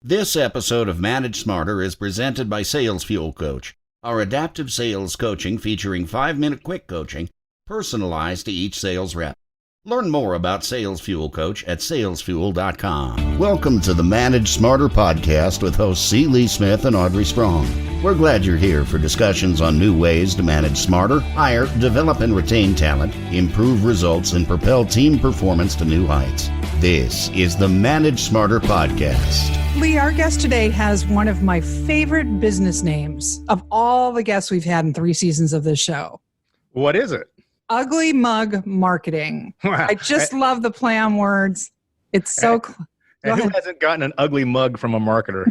This episode of Manage Smarter is presented by Sales Fuel Coach, our adaptive sales coaching featuring 5-minute quick coaching personalized to each sales rep. Learn more about Sales Fuel Coach at salesfuel.com. Welcome to the Manage Smarter podcast with hosts C. Lee Smith and Audrey Strong. We're glad you're here for discussions on new ways to manage smarter, hire, develop and retain talent, improve results, and propel team performance to new heights. This is the Manage Smarter podcast. Lee, our guest today has one of my favorite business names of all the guests we've had in 3 seasons of this show. What is it? Ugly Mug Marketing. I just love the play on words. It's so cool. And who hasn't gotten an ugly mug from a marketer?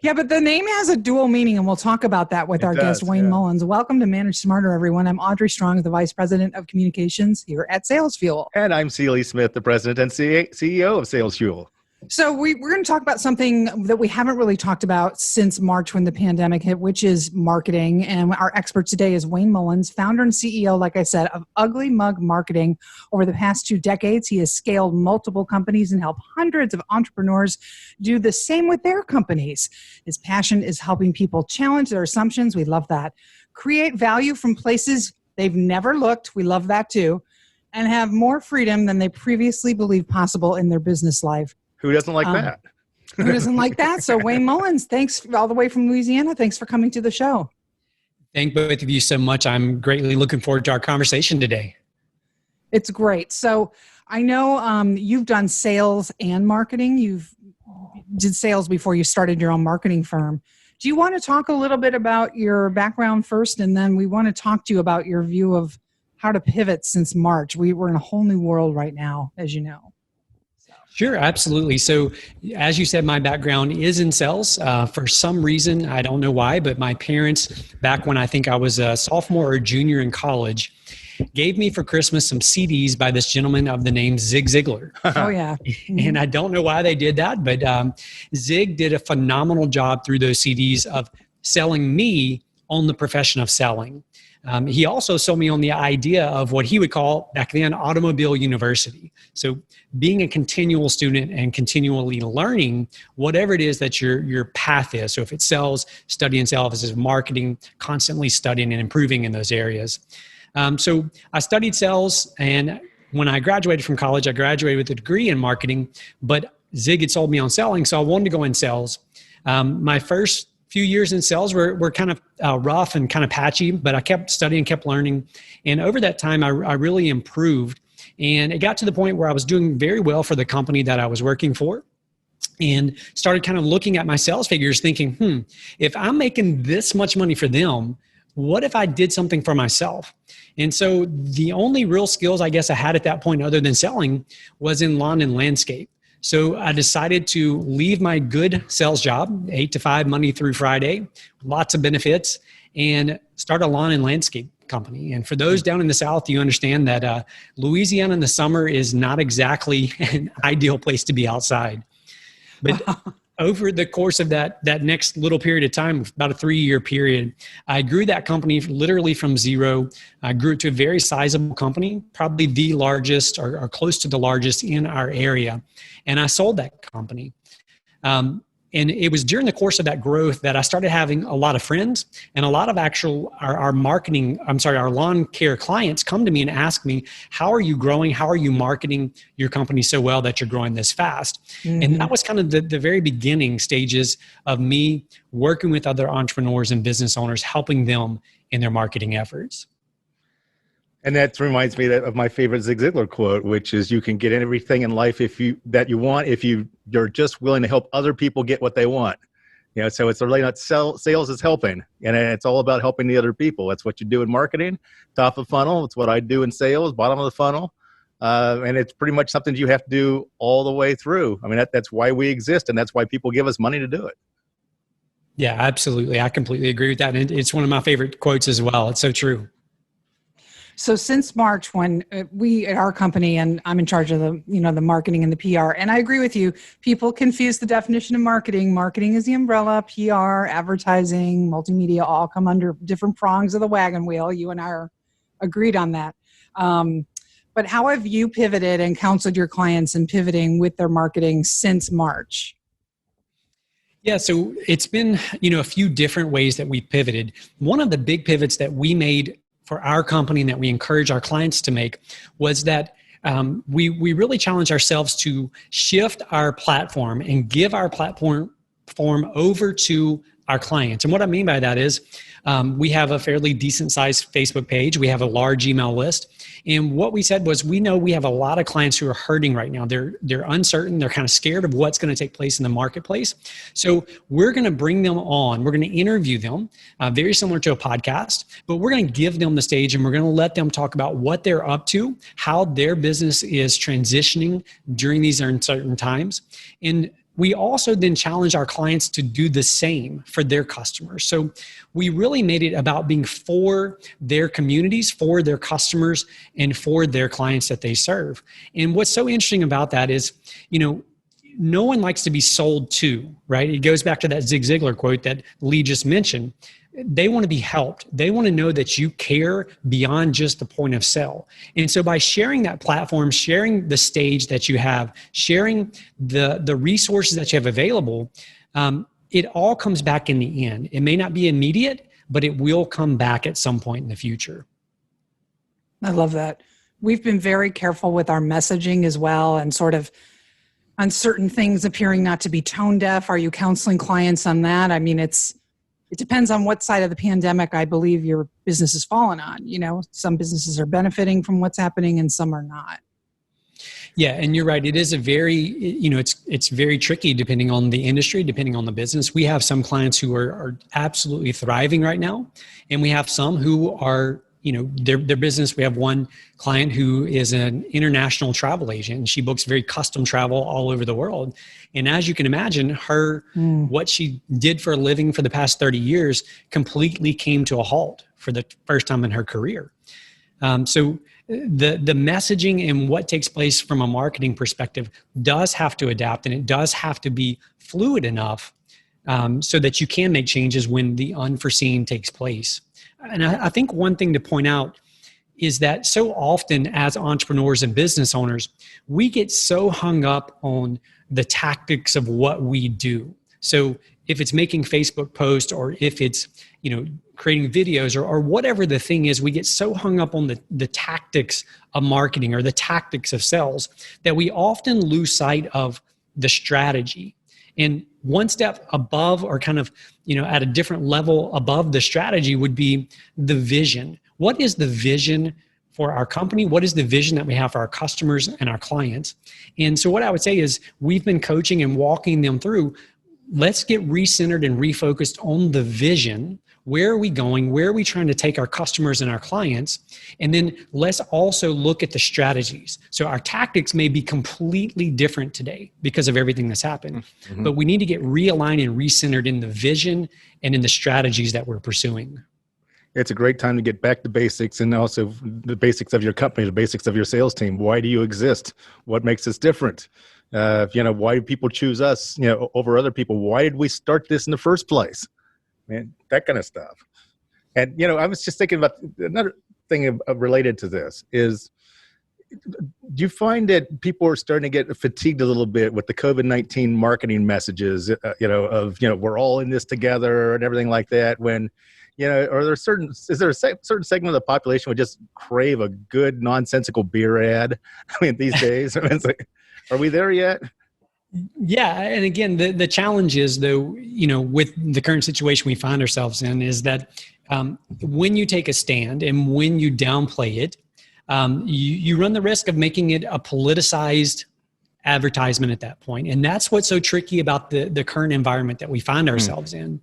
Yeah, but the name has a dual meaning, and we'll talk about that with our guest, Wayne Mullins. Welcome to Manage Smarter, everyone. I'm Audrey Strong, the Vice President of Communications here at Sales Fuel. And I'm C. Lee Smith, the President and CEO of Sales Fuel. So we're going to talk about something that we haven't really talked about since March when the pandemic hit, which is marketing. And our expert today is Wayne Mullins, founder and CEO, like I said, of Ugly Mug Marketing. Over the past 2 decades, he has scaled multiple companies and helped hundreds of entrepreneurs do the same with their companies. His passion is helping people challenge their assumptions. We love that. Create value from places they've never looked. We love that too. And have more freedom than they previously believed possible in their business life. Who doesn't like that? Who doesn't like that? So Wayne Mullins, thanks all the way from Louisiana. Thanks for coming to the show. Thank both of you so much. I'm greatly looking forward to our conversation today. It's great. So I know you've done sales and marketing. You've did sales before you started your own marketing firm. Do you want to talk a little bit about your background first? And then we want to talk to you about your view of how to pivot since March. We're in a whole new world right now, as you know. Sure, absolutely. So as you said, my background is in sales. For some reason, I don't know why, but my parents, back when I think I was a sophomore or junior in college, gave me for Christmas some CDs by this gentleman of the name Zig Ziglar. Oh, yeah. And I don't know why they did that, but Zig did a phenomenal job through those CDs of selling me on the profession of selling. He also sold me on the idea of what he would call back then Automobile University. So being a continual student and continually learning whatever it is that your path is. So if it's sales, studying sales, if it's marketing, constantly studying and improving in those areas. So I studied sales, and when I graduated from college, I graduated with a degree in marketing, but Zig had sold me on selling, so I wanted to go in sales. My first few years in sales were kind of rough and kind of patchy, but I kept studying, kept learning. And over that time, I really improved. And it got to the point where I was doing very well for the company that I was working for, and started kind of looking at my sales figures thinking, if I'm making this much money for them, what if I did something for myself? And so the only real skills I guess I had at that point other than selling was in lawn and landscape. So I decided to leave my good sales job, 8 to 5, Monday through Friday, lots of benefits, and start a lawn and landscape company. And for those down in the South, you understand that Louisiana in the summer is not exactly an ideal place to be outside. But over the course of that next little period of time, about a 3-year period, I grew that company literally from zero. I grew it to a very sizable company, probably the largest or close to the largest in our area. And I sold that company. And it was during the course of that growth that I started having a lot of friends, and a lot of our lawn care clients come to me and ask me, how are you growing? How are you marketing your company so well that you're growing this fast? Mm-hmm. And that was kind of the very beginning stages of me working with other entrepreneurs and business owners, helping them in their marketing efforts. And that reminds me of my favorite Zig Ziglar quote, which is, you can get everything in life that you want if you're just willing to help other people get what they want. So it's really not sales is helping, and it's all about helping the other people. That's what you do in marketing, top of funnel. It's what I do in sales, bottom of the funnel. And it's pretty much something you have to do all the way through. I mean, that's why we exist, and that's why people give us money to do it. Yeah, absolutely. I completely agree with that. And it's one of my favorite quotes as well. It's so true. So since March, when we at our company, and I'm in charge of the marketing and the PR, and I agree with you, people confuse the definition of marketing. Marketing is the umbrella, PR, advertising, multimedia, all come under different prongs of the wagon wheel. You and I are agreed on that. But how have you pivoted and counseled your clients in pivoting with their marketing since March? Yeah, so it's been, a few different ways that we've pivoted. One of the big pivots that we made for our company and that we encourage our clients to make was that we really challenge ourselves to shift our platform and give our platform over to our clients. And what I mean by that is we have a fairly decent sized Facebook page. We have a large email list. And what we said was, we know we have a lot of clients who are hurting right now. They're uncertain. They're kind of scared of what's going to take place in the marketplace. So we're going to bring them on. We're going to interview them, very similar to a podcast, but we're going to give them the stage and we're going to let them talk about what they're up to, how their business is transitioning during these uncertain times. And we also then challenge our clients to do the same for their customers. So we really made it about being for their communities, for their customers, and for their clients that they serve. And what's so interesting about that is, no one likes to be sold to, right? It goes back to that Zig Ziglar quote that Lee just mentioned. They want to be helped. They want to know that you care beyond just the point of sale. And so by sharing that platform, sharing the stage that you have, sharing the resources that you have available, it all comes back in the end. It may not be immediate, but it will come back at some point in the future. I love that. We've been very careful with our messaging as well, and sort of on certain things appearing not to be tone deaf. Are you counseling clients on that? I mean, it depends on what side of the pandemic I believe your business has fallen on. Some businesses are benefiting from what's happening and some are not. Yeah, and you're right. It is a very, it's very tricky depending on the industry, depending on the business. We have some clients who are absolutely thriving right now, and we have some who are, their business. We have one client who is an international travel agent, and she books very custom travel all over the world. And as you can imagine, what she did for a living for the past 30 years completely came to a halt for the first time in her career. So the messaging and what takes place from a marketing perspective does have to adapt, and it does have to be fluid enough so that you can make changes when the unforeseen takes place. And I think one thing to point out is that so often as entrepreneurs and business owners, we get so hung up on the tactics of what we do. So if it's making Facebook posts, or if it's, creating videos, or whatever the thing is, we get so hung up on the tactics of marketing or the tactics of sales that we often lose sight of the strategy. And one step above, or kind of, at a different level above the strategy, would be the vision. What is the vision for our company? What is the vision that we have for our customers and our clients? And so what I would say is, we've been coaching and walking them through, let's get recentered and refocused on the vision. Where are we going? Where are we trying to take our customers and our clients? And then let's also look at the strategies. So our tactics may be completely different today because of everything that's happened, but we need to get realigned and recentered in the vision and in the strategies that we're pursuing. It's a great time to get back to basics, and also the basics of your company, the basics of your sales team. Why do you exist? What makes us different? Why do people choose us, over other people? Why did we start this in the first place? Man, that kind of stuff. And, I was just thinking about another thing related to this is, do you find that people are starting to get fatigued a little bit with the COVID-19 marketing messages, we're all in this together and everything like that, when, is there a certain segment of the population would just crave a good nonsensical beer ad? I mean, these days, it's like, are we there yet? Yeah. And again, the challenge is, though, with the current situation we find ourselves in, is that when you take a stand and when you downplay it, you run the risk of making it a politicized advertisement at that point. And that's what's so tricky about the current environment that we find ourselves in.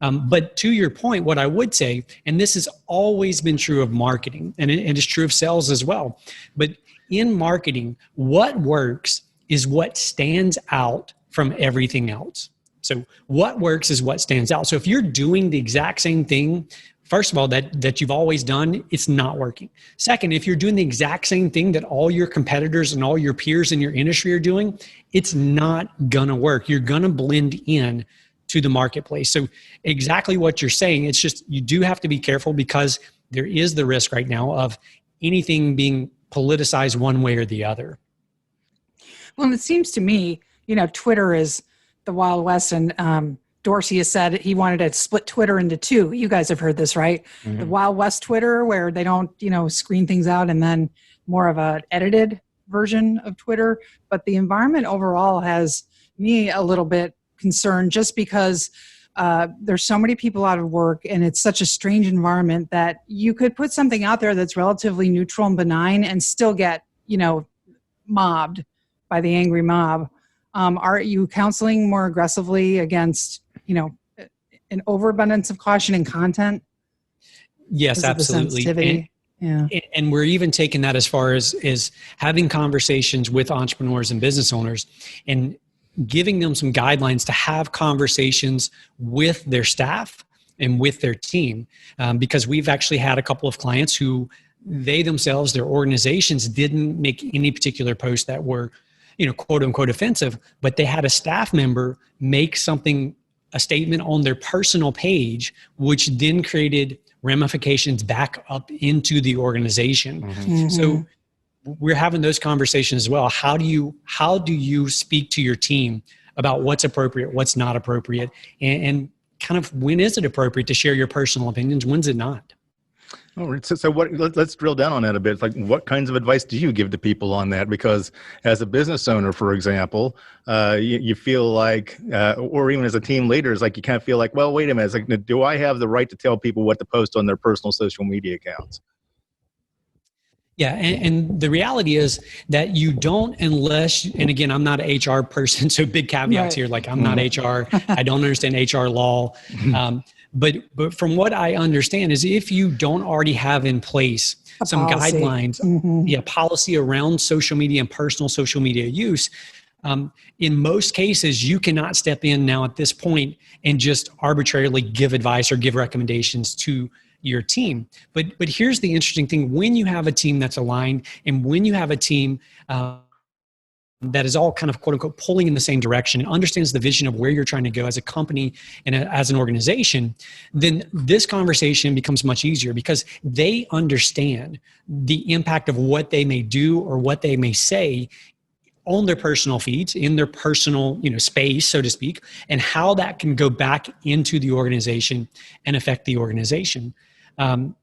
But to your point, what I would say, and this has always been true of marketing, and it is true of sales as well, but in marketing, what works is what stands out from everything else. So what works is what stands out. So if you're doing the exact same thing, first of all, that you've always done, it's not working. Second, if you're doing the exact same thing that all your competitors and all your peers in your industry are doing, it's not gonna work. You're gonna blend in to the marketplace. So exactly what you're saying, it's just, you do have to be careful, because there is the risk right now of anything being politicized one way or the other. Well, and it seems to me, Twitter is the Wild West, and Dorsey has said he wanted to split Twitter into two. You guys have heard this, right? Mm-hmm. The Wild West Twitter, where they don't, screen things out, and then more of an edited version of Twitter. But the environment overall has me a little bit concerned, just because there's so many people out of work, and it's such a strange environment that you could put something out there that's relatively neutral and benign and still get, mobbed by the angry mob. Are you counseling more aggressively against, an overabundance of caution in content? Yes, absolutely. And we're even taking that as far as having conversations with entrepreneurs and business owners and giving them some guidelines to have conversations with their staff and with their team. Because we've actually had a couple of clients who they themselves, their organizations, didn't make any particular posts that were, quote unquote offensive, but they had a staff member make a statement on their personal page, which then created ramifications back up into the organization. Mm-hmm. So we're having those conversations as well. How do you speak to your team about what's appropriate, what's not appropriate, and kind of when is it appropriate to share your personal opinions, when's it not? Oh, so let's drill down on that a bit. It's like, what kinds of advice do you give to people on that? Because as a business owner, for example, you feel like, or even as a team leader, it's like you kind of feel like, well, wait a minute. It's like, do I have the right to tell people what to post on their personal social media accounts? Yeah, and the reality is that you don't, unless, and again, I'm not an HR person, so big caveats here, like I'm not HR, I don't understand HR law. But from what I understand is if you don't already have in place some guidelines, policy around social media and personal social media use, in most cases, you cannot step in now at this point and just arbitrarily give advice or give recommendations to your team. But here's the interesting thing. When you have a team that's aligned and when you have a team that is all kind of quote unquote pulling in the same direction and understands the vision of where you're trying to go as a company and as an organization, then this conversation becomes much easier because they understand the impact of what they may do or what they may say on their personal feeds, in their personal, space, so to speak, and how that can go back into the organization and affect the organization. And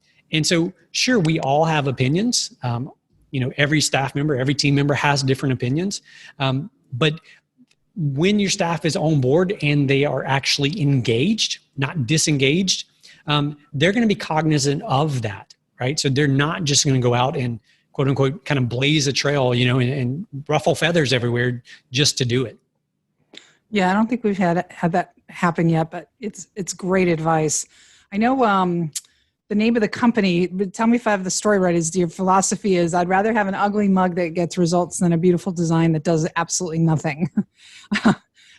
so, sure, we all have opinions. Every staff member, every team member has different opinions. But when your staff is on board and they are actually engaged, not disengaged, they're going to be cognizant of that, right? So they're not just going to go out and quote unquote kind of blaze a trail, and ruffle feathers everywhere just to do it. Yeah, I don't think we've had that happen yet, but it's great advice. I know the name of the company, but tell me if I have the story right, is your philosophy is I'd rather have an ugly mug that gets results than a beautiful design that does absolutely nothing.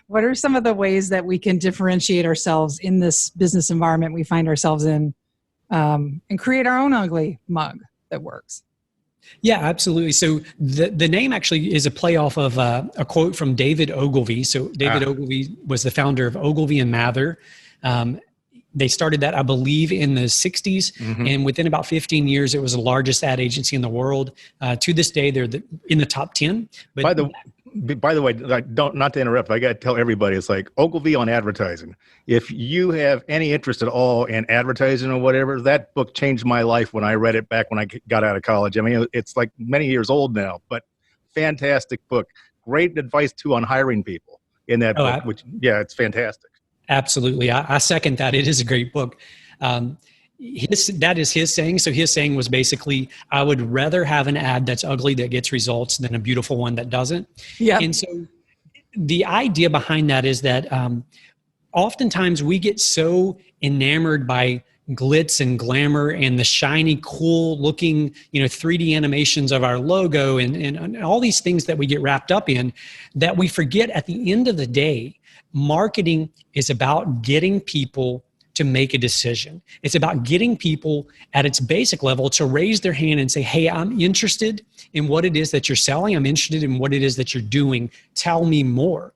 What are some of the ways that we can differentiate ourselves in this business environment we find ourselves in, and create our own ugly mug that works? Yeah, absolutely. So the name actually is a play off of a quote from David Ogilvy. So David Ogilvy was the founder of Ogilvy and Mather. They started that, I believe, in the 60s. And within about 15 years, it was the largest ad agency in the world. To this day, they're in the top 10. But by the way, not to interrupt, I got to tell everybody, it's like Ogilvy on advertising. If you have any interest at all in advertising or whatever, that book changed my life when I read it back when I got out of college. I mean, it's like many years old now, but fantastic book. Great advice, too, on hiring people in that book, it's fantastic. Absolutely. I second that. It is a great book. That is his saying. So his saying was basically, I would rather have an ad that's ugly that gets results than a beautiful one that doesn't. Yeah. And so the idea behind that is that oftentimes we get so enamored by glitz and glamour and the shiny, cool looking, 3D animations of our logo and all these things that we get wrapped up in that we forget at the end of the day, marketing is about getting people to make a decision. It's about getting people at its basic level to raise their hand and say, hey, I'm interested in what it is that you're selling. I'm interested in what it is that you're doing. Tell me more.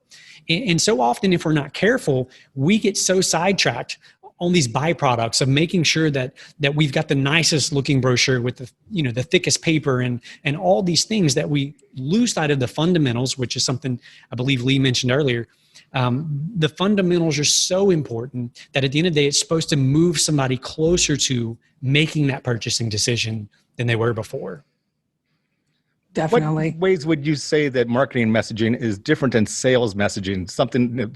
And so often, if we're not careful, we get so sidetracked on these byproducts of making sure that we've got the nicest looking brochure with the thickest paper and all these things that we lose sight of the fundamentals, which is something I believe Lee mentioned earlier. The fundamentals are so important that at the end of the day, it's supposed to move somebody closer to making that purchasing decision than they were before. Definitely. What ways would you say that marketing messaging is different than sales messaging?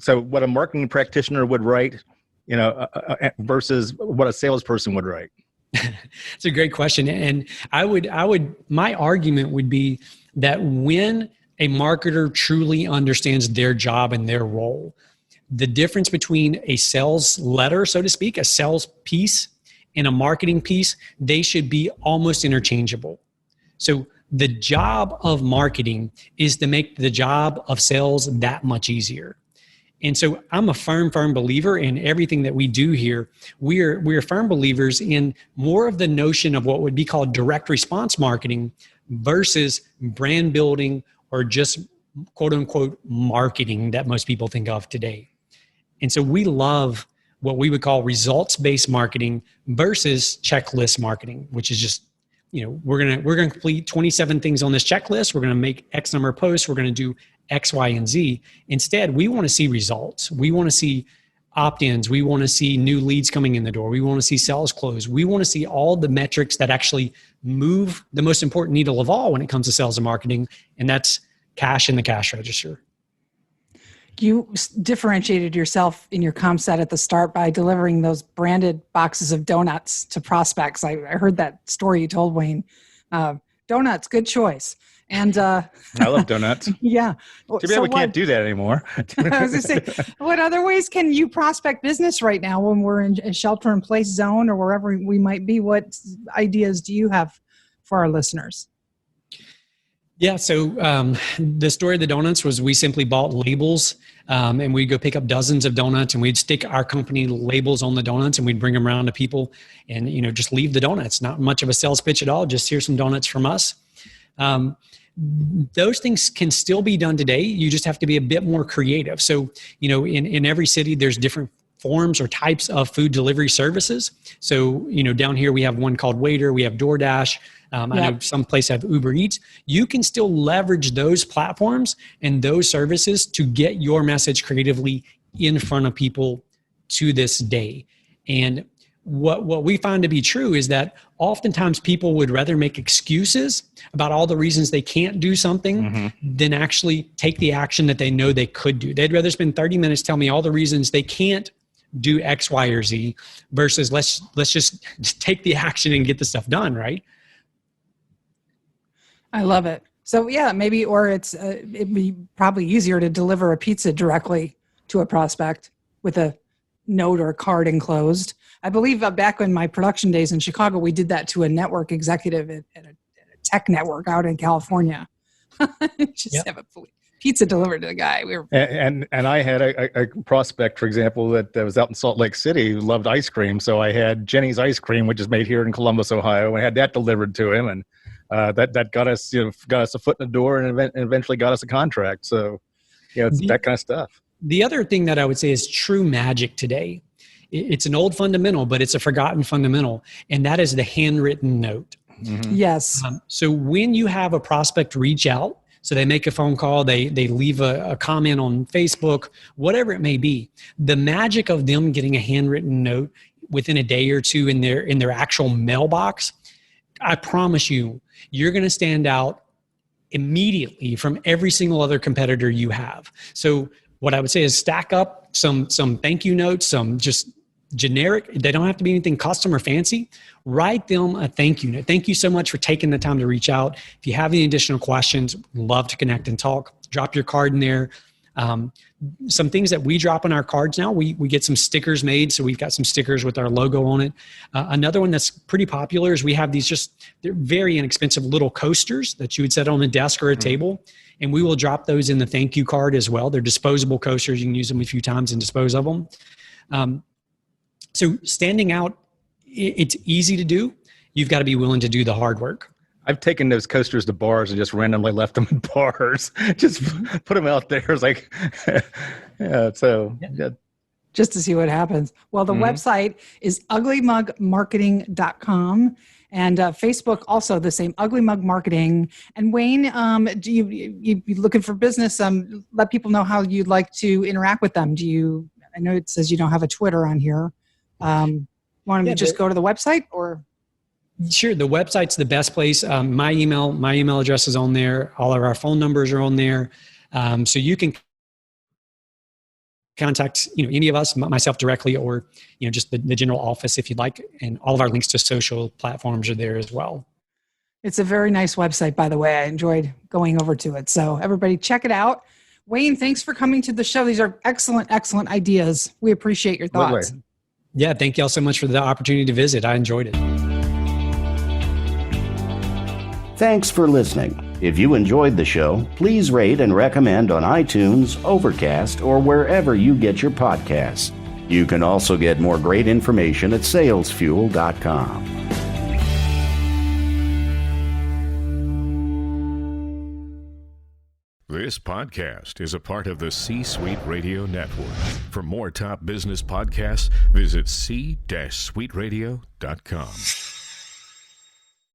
So what a marketing practitioner would write, versus what a salesperson would write. It's a great question. And my argument would be that when a marketer truly understands their job and their role, the difference between a sales letter, so to speak, a sales piece and a marketing piece, they should be almost interchangeable. So the job of marketing is to make the job of sales that much easier. And so I'm a firm believer in everything that we do here. We're firm believers in more of the notion of what would be called direct response marketing versus brand building or just quote unquote marketing that most people think of today. And so we love what we would call results-based marketing versus checklist marketing, which is just, we're gonna complete 27 things on this checklist. We're gonna make X number of posts. We're gonna do X, Y, and Z. Instead, we want to see results. We want to see opt-ins. We want to see new leads coming in the door. We want to see sales close. We want to see all the metrics that actually move the most important needle of all when it comes to sales and marketing, and that's cash in the cash register. You differentiated yourself in your comp set at the start by delivering those branded boxes of donuts to prospects. I heard that story you told, Wayne. Donuts, good choice. And I love donuts. Yeah. Too bad we can't do that anymore. I was going to say, what other ways can you prospect business right now when we're in a shelter-in-place zone or wherever we might be? What ideas do you have for our listeners? Yeah, so the story of the donuts was we simply bought labels and we'd go pick up dozens of donuts and we'd stick our company labels on the donuts and we'd bring them around to people and, just leave the donuts. Not much of a sales pitch at all, just here's some donuts from us. Those things can still be done today. You just have to be a bit more creative. So, in every city, there's different forms or types of food delivery services. So, down here we have one called Waiter, we have DoorDash. I know some places have Uber Eats. You can still leverage those platforms and those services to get your message creatively in front of people to this day. And what we find to be true is that oftentimes people would rather make excuses about all the reasons they can't do something than actually take the action that they know they could do. They'd rather spend 30 minutes telling me all the reasons they can't do X, Y, or Z versus let's just take the action and get the stuff done, right? I love it. So yeah, maybe, or it'd be probably easier to deliver a pizza directly to a prospect with a note or a card enclosed. I believe back in my production days in Chicago, we did that to a network executive at a tech network out in California. Just have a pizza delivered to the guy. And I had a prospect, for example, that was out in Salt Lake City who loved ice cream. So I had Jenny's ice cream, which is made here in Columbus, Ohio. I had that delivered to him, and that got us a foot in the door, and eventually got us a contract. So, it's that kind of stuff. The other thing that I would say is true magic today. It's an old fundamental, but it's a forgotten fundamental, and that is the handwritten note. Mm-hmm. Yes. So when you have a prospect reach out, so they make a phone call, they leave a comment on Facebook, whatever it may be, the magic of them getting a handwritten note within a day or two in their actual mailbox, I promise you, you're going to stand out immediately from every single other competitor you have. So what I would say is stack up some thank you notes, some just generic. They don't have to be anything custom or fancy. Write them a thank you note. Thank you so much for taking the time to reach out. If you have any additional questions, love to connect and talk. Drop your card in there. Some things that we drop in our cards now, we get some stickers made. So we've got some stickers with our logo on it. Another one that's pretty popular is we have they're very inexpensive little coasters that you would set on a desk or a table. And we will drop those in the thank you card as well. They're disposable coasters. You can use them a few times and dispose of them. So standing out, it's easy to do. You've got to be willing to do the hard work. I've taken those coasters to bars and just randomly left them in bars. Just put them out there. It's like, yeah. Just to see what happens. Well, the website is uglymugmarketing.com. And Facebook, also the same, Ugly Mug Marketing. And Wayne, do you looking for business? Let people know how you'd like to interact with them. I know it says you don't have a Twitter on here. Want them to just go to the website or? Sure. The website's the best place. My email address is on there. All of our phone numbers are on there. So you can contact, any of us, myself directly, or, just the general office if you'd like. And all of our links to social platforms are there as well. It's a very nice website, by the way. I enjoyed going over to it. So everybody check it out. Wayne, thanks for coming to the show. These are excellent, excellent ideas. We appreciate your thoughts. Yeah. Thank you all so much for the opportunity to visit. I enjoyed it. Thanks for listening. If you enjoyed the show, please rate and recommend on iTunes, Overcast, or wherever you get your podcasts. You can also get more great information at salesfuel.com. This podcast is a part of the C-Suite Radio Network. For more top business podcasts, visit c-suiteradio.com.